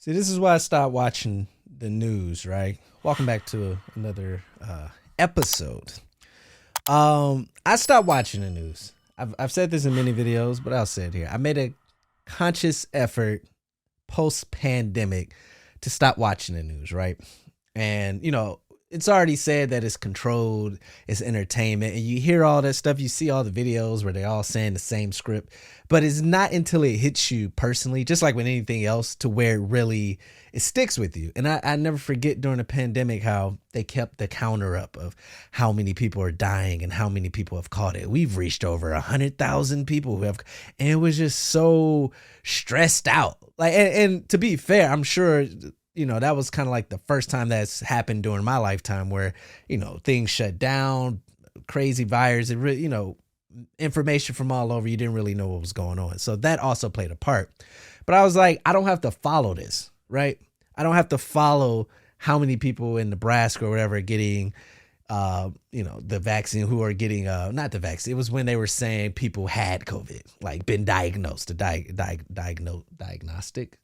See, this is why I stopped watching the news, right? Welcome back to another episode. I stopped watching the news. I've said this in many videos, but I'll say it here. I made a conscious effort post pandemic to stop watching the news, right? And, it's already said that it's controlled, it's entertainment, and you hear all that stuff. You see all the videos where they're all saying the same script, but it's not until it hits you personally, just like with anything else, to where it sticks with you. And I never forget during the pandemic how they kept the counter up of how many people are dying and how many people have caught it. We've reached over 100,000 people who have, and it was just so stressed out. Like, and to be fair, I'm sure that was kind of like the first time that's happened during my lifetime where, things shut down, crazy virus, it really, information from all over. You didn't really know what was going on. So that also played a part. But I was like, I don't have to follow this, right? I don't have to follow how many people in Nebraska or whatever are getting, the vaccine, who are getting, not the vaccine. It was when they were saying people had COVID, like been diagnosed, diagnostic.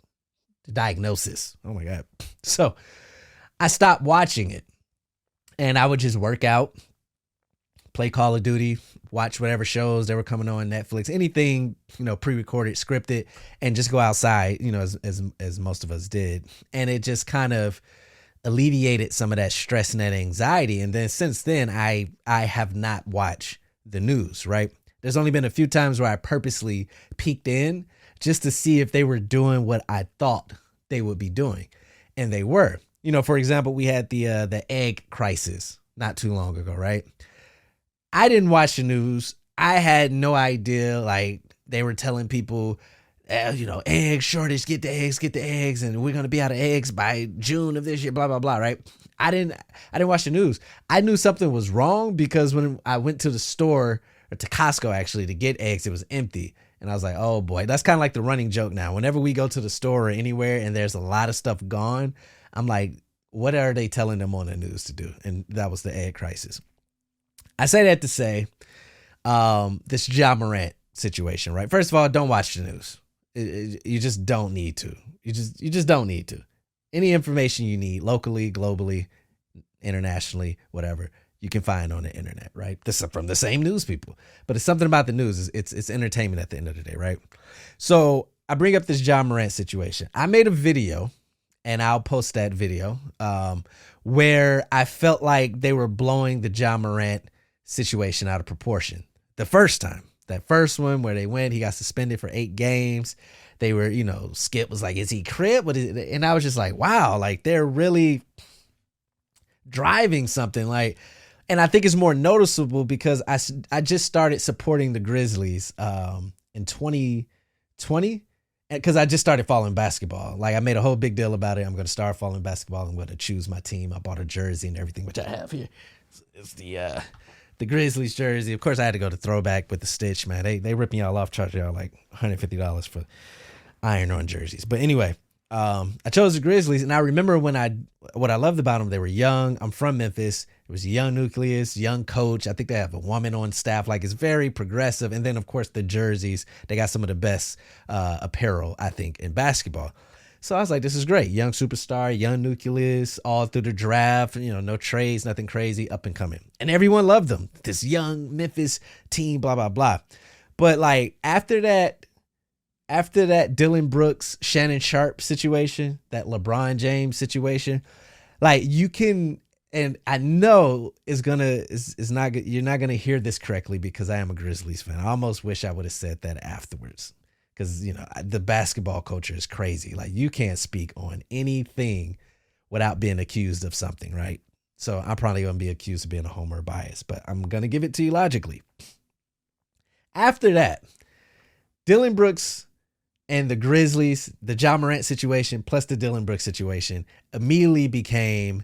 Diagnosis. Oh my God. So I stopped watching it and I would just work out, play Call of Duty, watch whatever shows they were coming on Netflix, anything, pre-recorded, scripted, and just go outside, as most of us did. And it just kind of alleviated some of that stress and that anxiety. And then since then, I have not watched the news, right? There's only been a few times where I purposely peeked in just to see if they were doing what I thought they would be doing. And they were. For example, we had the egg crisis not too long ago, right? I didn't watch the news. I had no idea. Like, they were telling people, egg shortage, get the eggs, and we're going to be out of eggs by June of this year, blah, blah, blah, right? I didn't watch the news. I knew something was wrong because when I went to the store, or to Costco actually, to get eggs, it was empty. And I was like, oh boy, that's kind of like the running joke now. Whenever we go to the store or anywhere and there's a lot of stuff gone, I'm like, what are they telling them on the news to do? And that was the egg crisis. I say that to say, this Ja Morant situation, right? First of all, don't watch the news. You just don't need to. You just don't need to. Any information you need locally, globally, internationally, whatever, you can find on the internet, right? This is from the same news people, but it's something about the news. It's entertainment at the end of the day, right? So I bring up this Ja Morant situation. I made a video, and I'll post that video, where I felt like they were blowing the Ja Morant situation out of proportion. The first time, that first one where they went, he got suspended for 8 games. They were, Skip was like, is he crib? What is it? And I was just like, wow, like they're really driving something like. And I think it's more noticeable because I just started supporting the Grizzlies in 2020 because I just started following basketball. Like, I made a whole big deal about it. I'm going to start following basketball. I'm going to choose my team. I bought a jersey and everything, which I have here. It's the Grizzlies jersey. Of course, I had to go to Throwback with the stitch, man. They rip me all off, charge y'all like $150 for iron-on jerseys. But anyway, I chose the Grizzlies, and I remember what I loved about them. They were young. I'm from Memphis. It was a young nucleus, young coach. I think they have a woman on staff. Like, it's very progressive. And then, of course, the jerseys. They got some of the best apparel, I think, in basketball. So I was like, this is great. Young superstar, young nucleus, all through the draft. No trades, nothing crazy, up and coming. And everyone loved them. This young Memphis team, blah, blah, blah. But, like, after that Dillon Brooks, Shannon Sharp situation, that LeBron James situation, like, you can, and I know it's not, you're not going to hear this correctly because I am a Grizzlies fan. I almost wish I would have said that afterwards because, the basketball culture is crazy. Like, you can't speak on anything without being accused of something, right? So I'm probably going to be accused of being a homer bias, but I'm going to give it to you logically. After that, Dillon Brooks and the Grizzlies, the Ja Morant situation, plus the Dillon Brooks situation, immediately became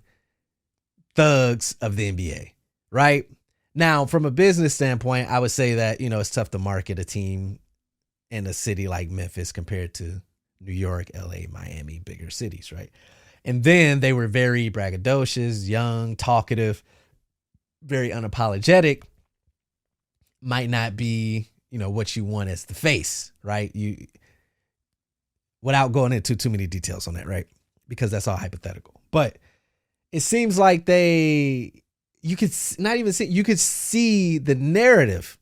thugs of the NBA, right? Now, from a business standpoint, I would say that, it's tough to market a team in a city like Memphis compared to New York, LA, Miami, bigger cities, right? And then they were very braggadocious, young, talkative, very unapologetic. Might not be, what you want as the face, right? without going into too many details on that, right? Because that's all hypothetical. But it seems like you could see the narrative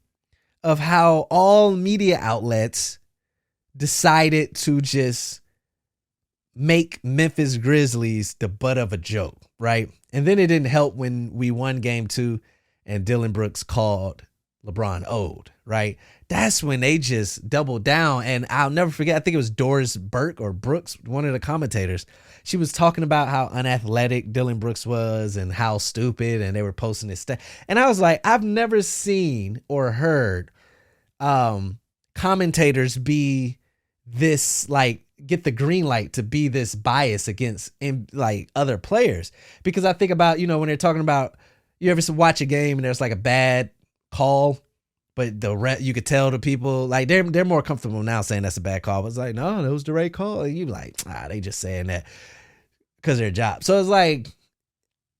of how all media outlets decided to just make Memphis Grizzlies the butt of a joke, right? And then it didn't help when we won game 2 and Dillon Brooks called LeBron old, right? That's when they just doubled down. And I'll never forget, I think it was Doris Burke or Brooks, one of the commentators. She was talking about how unathletic Dillon Brooks was and how stupid, and they were posting his stuff. And I was like, I've never seen or heard commentators be this, like, get the green light to be this bias against like other players. Because I think about, when they're talking about, you ever watch a game and there's like a bad call, but you could tell the people, like, they're more comfortable now saying that's a bad call. But it's like, no, that was the right call. And you like, they just saying that because of their job. So it's like,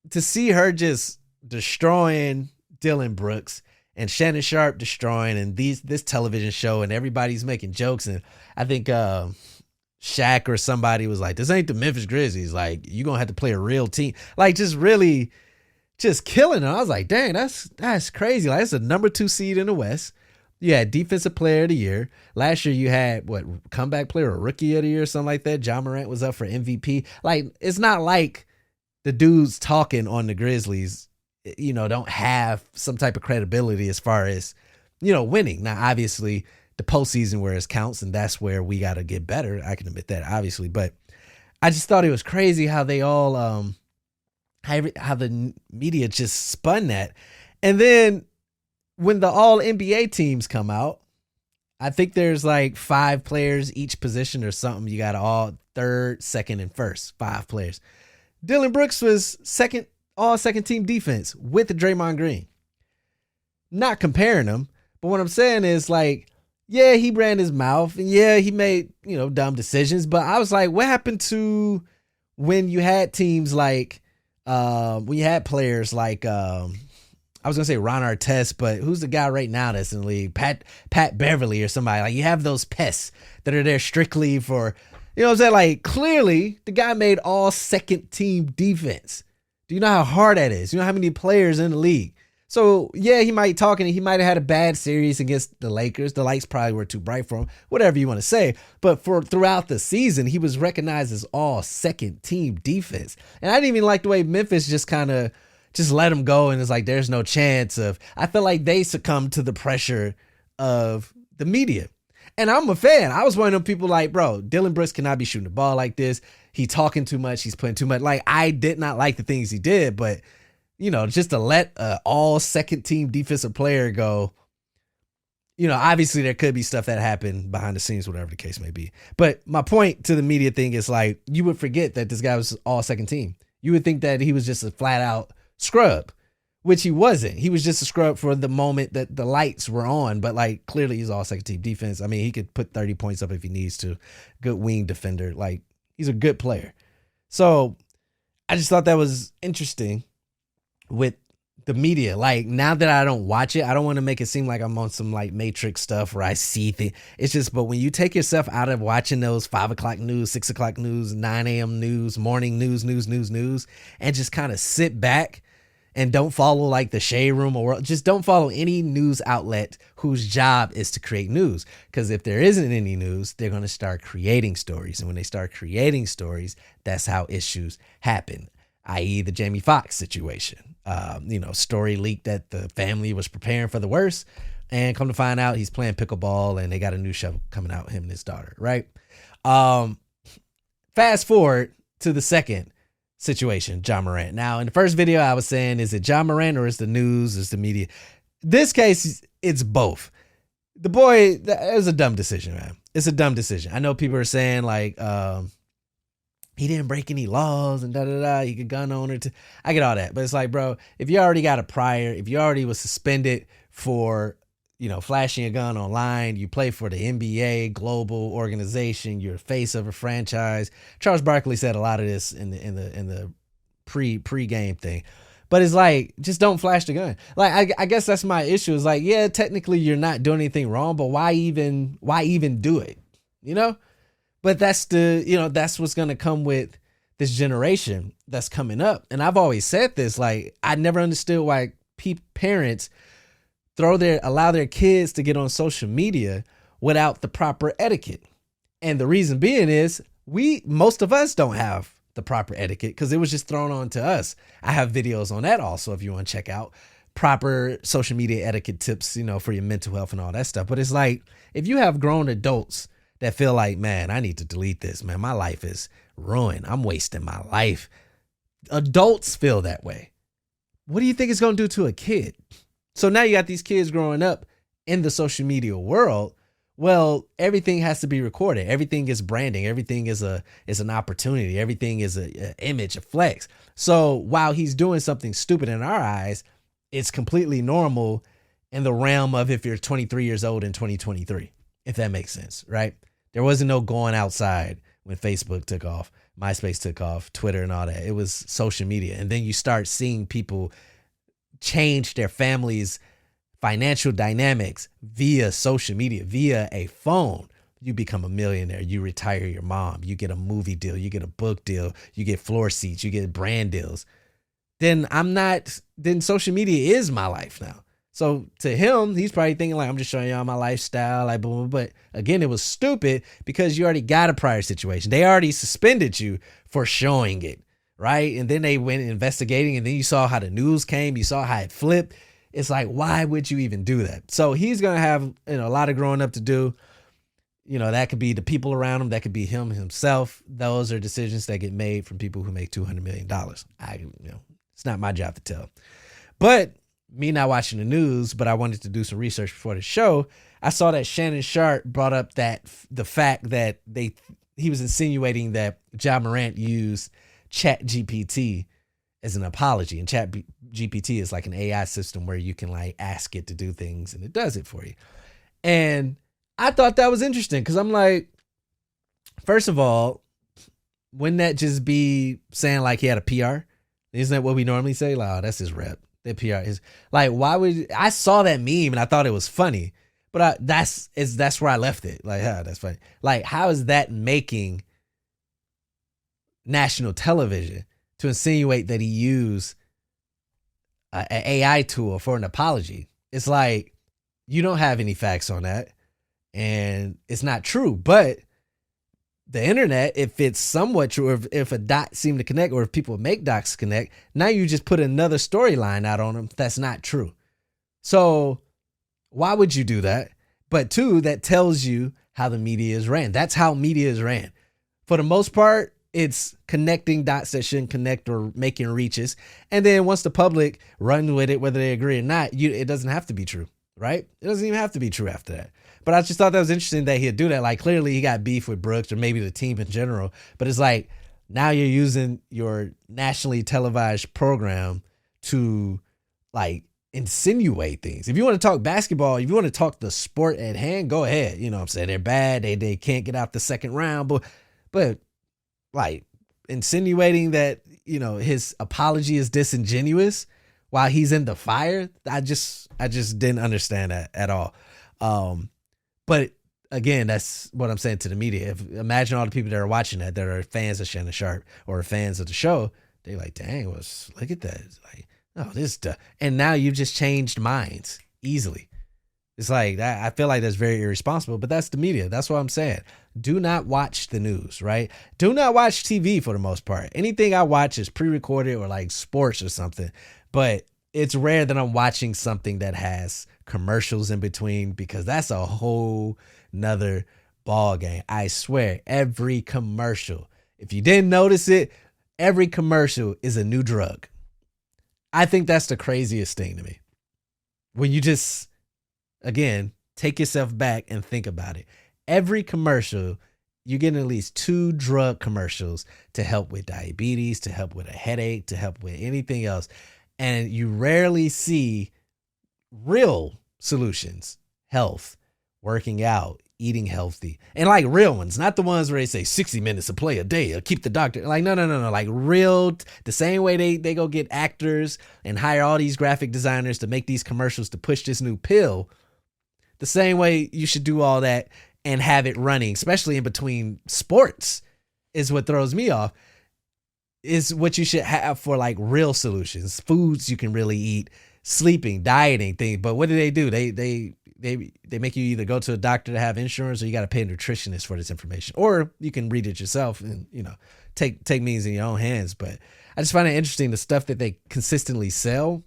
to see her just destroying Dillon Brooks and Shannon Sharp destroying, and this television show, and everybody's making jokes. And I think Shaq or somebody was like, this ain't the Memphis Grizzlies. Like, you're going to have to play a real team. Like, just really just killing them. I was like, dang, that's crazy. Like, it's a number 2 seed in the West. You had Defensive Player of the Year. Last year you had, comeback player or Rookie of the Year or something like that. Ja Morant was up for MVP. Like, it's not like the dudes talking on the Grizzlies, don't have some type of credibility as far as, winning. Now, obviously, the postseason where it counts, and that's where we got to get better. I can admit that, obviously. But I just thought it was crazy how they all, how the media just spun that. And then when the all NBA teams come out, I think there's like 5 players each position or something. You got all third, second, and first, 5 players. Dillon Brooks was all second team defense with Draymond Green. Not comparing them, but what I'm saying is, like, yeah, he ran his mouth, and yeah, he made, dumb decisions. But I was like, what happened to when you had teams like, when you had players like, I was going to say Ron Artest, but who's the guy right now that's in the league? Pat Beverly or somebody. Like, you have those pests that are there strictly for, what I'm saying? Like, clearly the guy made all second team defense. Do you know how hard that is? You know how many players in the league? So, yeah, he might talk, and he might have had a bad series against the Lakers. The lights probably were too bright for him, whatever you want to say. But throughout the season, he was recognized as all second team defense. And I didn't even like the way Memphis just kind of just let him go, and it's like there's no chance of. I feel like they succumbed to the pressure of the media. And I'm a fan. I was one of them people like, bro, Dillon Brooks cannot be shooting the ball like this. He's talking too much. He's putting too much. Like, I did not like the things he did, but just to let all second team defensive player go, obviously there could be stuff that happened behind the scenes, whatever the case may be. But my point to the media thing is, like, you would forget that this guy was all second team. You would think that he was just a flat out scrub, which he wasn't. He was just a scrub for the moment that the lights were on. But, like, clearly he's all second team defense. I mean, he could put 30 points up if he needs to. Good wing defender. Like, he's a good player. So I just thought that was interesting with the media. Like, now that I don't watch it, I don't want to make it seem like I'm on some like Matrix stuff where I see things. It's just, but when you take yourself out of watching those 5 o'clock news, 6 o'clock news, 9 a.m. news, morning news, and just kind of sit back and don't follow like the Shade Room or just don't follow any news outlet whose job is to create news. Because if there isn't any news, they're going to start creating stories. And when they start creating stories, that's how issues happen, i.e. the Jamie Foxx situation. Story leaked that the family was preparing for the worst, and come to find out he's playing pickleball and they got a new show coming out, him and his daughter, right? Fast forward to the second situation, Ja Morant. Now, in the first video, I was saying, is it Ja Morant or is the news, is the media? This case, it's both. The boy, it was a dumb decision, man. It's a dumb decision. I know people are saying, like, he didn't break any laws and da-da-da, he could gun owner. I get all that. But it's like, bro, if you already got a prior, if you already was suspended for, flashing a gun online, you play for the NBA global organization, you're face of a franchise. Charles Barkley said a lot of this in the pre-game thing. But it's like, just don't flash the gun. Like, I guess that's my issue. Is like, yeah, technically you're not doing anything wrong, but why even do it? But that's what's going to come with this generation that's coming up. And I've always said this, like, I never understood why parents allow their kids to get on social media without the proper etiquette. And the reason being is most of us don't have the proper etiquette because it was just thrown on to us. I have videos on that also if you want to check out proper social media etiquette tips, for your mental health and all that stuff. But it's like, if you have grown adults that feel like, man, I need to delete this, man, my life is ruined, I'm wasting my life. Adults feel that way. What do you think it's going to do to a kid? So now you got these kids growing up in the social media world. Well, everything has to be recorded. Everything is branding. Everything is an opportunity. Everything is an image, a flex. So while he's doing something stupid in our eyes, it's completely normal in the realm of if you're 23 years old in 2023, if that makes sense, right? There wasn't no going outside when Facebook took off, MySpace took off, Twitter and all that. It was social media. And then you start seeing people change their families' financial dynamics via social media, via a phone. You become a millionaire. You retire your mom. You get a movie deal. You get a book deal. You get floor seats. You get brand deals. Then social media is my life now. So to him, he's probably thinking like, I'm just showing y'all my lifestyle, like boom. But again, it was stupid because you already got a prior situation. They already suspended you for showing it, right? And then they went investigating, and then you saw how the news came. You saw how it flipped. It's like, why would you even do that? So he's going to have a lot of growing up to do. That could be the people around him. That could be him himself. Those are decisions that get made from people who make $200 million. It's not my job to tell. But me not watching the news, but I wanted to do some research before the show. I saw that Shannon Sharp brought up the fact that he was insinuating that Ja Morant used ChatGPT as an apology. And ChatGPT is like an AI system where you can like ask it to do things and it does it for you. And I thought that was interesting because I'm like, first of all, wouldn't that just be saying like he had a PR? Isn't that what we normally say? Like, oh, that's his rep. That PR is like, why would I saw that meme and I thought it was funny, but that's where I left it. Like, that's funny. Like, how is that making national television to insinuate that he used an AI tool for an apology? It's like, you don't have any facts on that and it's not true, but the internet, if it's somewhat true, or if a dot seem to connect, or if people make dots connect, now you just put another storyline out on them that's not true. So why would you do that? But two, that tells you how the media is ran. That's how media is ran. For the most part, it's connecting dots that shouldn't connect or making reaches. And then once the public run with it, whether they agree or not, it doesn't have to be true, right? It doesn't even have to be true after that. But I just thought that was interesting that he'd do that. Like, clearly he got beef with Brooks or maybe the team in general. But it's like, now you're using your nationally televised program to like insinuate things. If you want to talk basketball, if you want to talk the sport at hand, go ahead. You know what I'm saying? They're bad. They can't get out the second round. But like insinuating that, his apology is disingenuous while he's in the fire. I just didn't understand that at all. But again, that's what I'm saying to the media. Imagine all the people that are watching that are fans of Shannon Sharp or fans of the show. They're like, dang, look at that. It's like, oh, this stuff. And now you've just changed minds easily. It's like, I feel like that's very irresponsible, but that's the media. That's what I'm saying. Do not watch the news, right? Do not watch TV for the most part. Anything I watch is pre-recorded or like sports or something, but it's rare that I'm watching something that has commercials in between, because that's a whole nother ball game. I swear, every commercial, if you didn't notice it, every commercial is a new drug. I think that's the craziest thing to me. When you just, again, take yourself back and think about it. Every commercial, you get at least 2 drug commercials to help with diabetes, to help with a headache, to help with anything else. And you rarely see real solutions, health, working out, eating healthy, and like real ones, not the ones where they say 60 minutes to play a day or keep the doctor. Like, no. Like real, the same way they go get actors and hire all these graphic designers to make these commercials to push this new pill. The same way you should do all that and have it running, especially in between sports, is what throws me off. Is what you should have for like real solutions, foods you can really eat, sleeping, dieting things. But what do? They make you either go to a doctor to have insurance, or you got to pay a nutritionist for this information, or you can read it yourself and, you know, take means in your own hands. But I just find it interesting, the stuff that they consistently sell.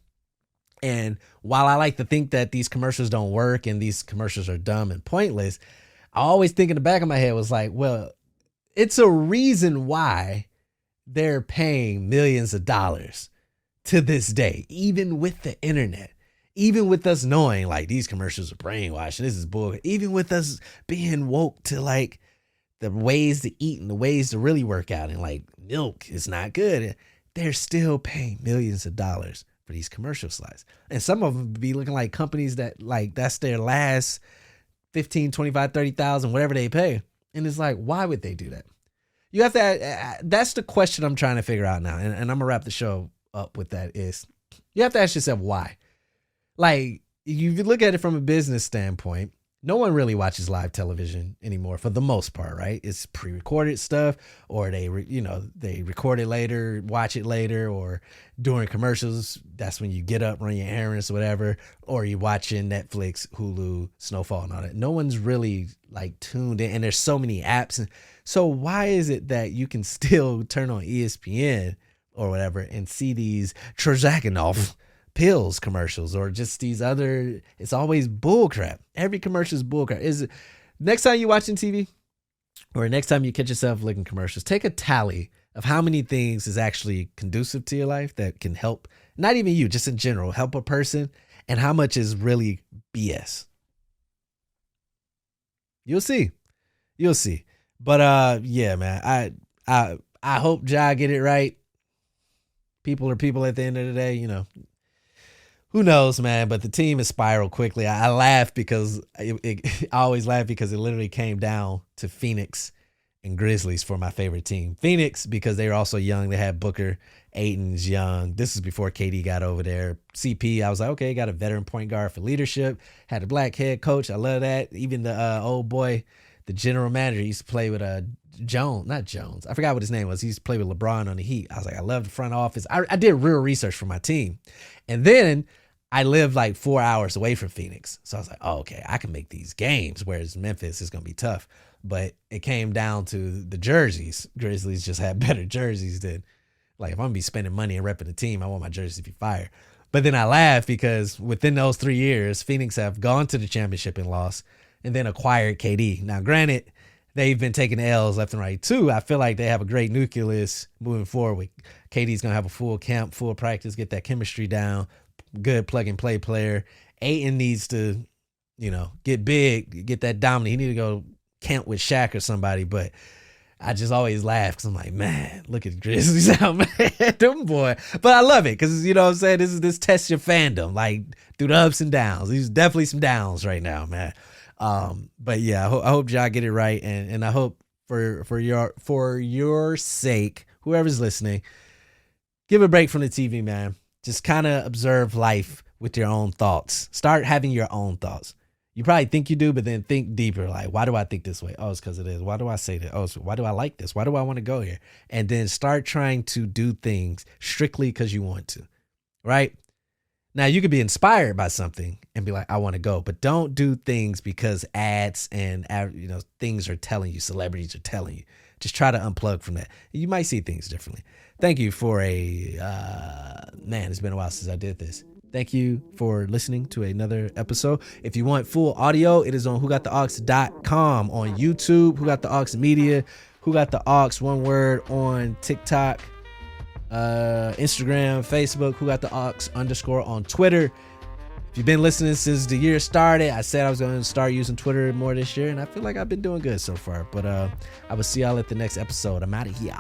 And while I like to think that these commercials don't work and these commercials are dumb and pointless, I always think in the back of my head was like, well, it's a reason why they're paying millions of dollars to this day, even with the internet, even with us knowing like these commercials are brainwashing, this is bull, even with us being woke to like the ways to eat and the ways to really work out, and like milk is not good, they're still paying millions of dollars for these commercial slides. And some of them be looking like companies that like that's their last 15, 25, 30,000, whatever they pay. And it's like, why would they do that? You have to, that's the question I'm trying to figure out now. And I'm going to wrap the show up with that, is you have to ask yourself why. Like, you look at it from a business standpoint, no one really watches live television anymore for the most part, right? It's pre-recorded stuff, or they record it later, watch it later, or during commercials, that's when you get up, run your errands, whatever, or you're watching Netflix, Hulu, Snowfall, and all that. No one's really like tuned in, and there's so many apps. And so why is it that you can still turn on ESPN or whatever and see these Trojakinov pills commercials, or just these other, it's always bull crap. Every commercial is bull crap. Is it, next time you're watching TV or next time you catch yourself looking commercials, take a tally of how many things is actually conducive to your life that can help, not even you, just in general, help a person, and how much is really BS. You'll see. But yeah, man, I hope Ja get it right. People are people at the end of the day, you know. Who knows, man? But the team has spiraled quickly. I laugh because I always laugh because it literally came down to Phoenix and Grizzlies for my favorite team. Phoenix because they were also young. They had Booker, Ayton's young. This is before KD got over there. CP, I was like, okay, got a veteran point guard for leadership. Had a black head coach. I love that. Even the old boy, the general manager, used to play with not Jones. I forgot what his name was. He used to play with LeBron on the Heat. I was like, I love the front office. I did real research for my team. And then I lived like 4 hours away from Phoenix. So I was like, oh, okay, I can make these games, whereas Memphis is going to be tough. But it came down to the jerseys. Grizzlies just had better jerseys than, like, if I'm going to be spending money and repping the team, I want my jersey to be fire. But then I laugh because within those 3 years, Phoenix have gone to the championship and lost, and then acquired KD. Now, granted, they've been taking L's left and right too. I feel like they have a great nucleus moving forward. KD's going to have a full camp, full practice, get that chemistry down. Good plug and play player. Ayton needs to, get big, get that dominant. He need to go camp with Shaq or somebody. But I just always laugh because I'm like, man, look at the Grizzlies out, man. Them boy. But I love it because, you know what I'm saying? This tests your fandom, like through the ups and downs. There's definitely some downs right now, man. But yeah, I hope Ja get it right. And I hope for your sake, whoever's listening, give a break from the TV, man. Just kind of observe life with your own thoughts. Start having your own thoughts. You probably think you do, but then think deeper. Like, why do I think this way? Oh, it's because of this. Why do I say that? Oh, so why do I like this? Why do I want to go here? And then start trying to do things strictly because you want to, right? Now, you could be inspired by something and be like, I want to go. But don't do things because ads and things are telling you, celebrities are telling you. Just try to unplug from that. You might see things differently. Thank you for man, it's been a while since I did this. Thank you for listening to another episode. If you want full audio, it is on whogottheaux.com, on YouTube, Who Got the Aux Media, Who Got the Aux, one word, on TikTok, Instagram, Facebook, Who Got the Aux _ on Twitter. If you've been listening since the year started, I said I was going to start using Twitter more this year, and I feel like I've been doing good so far. But I will see y'all at the next episode. I'm out of here.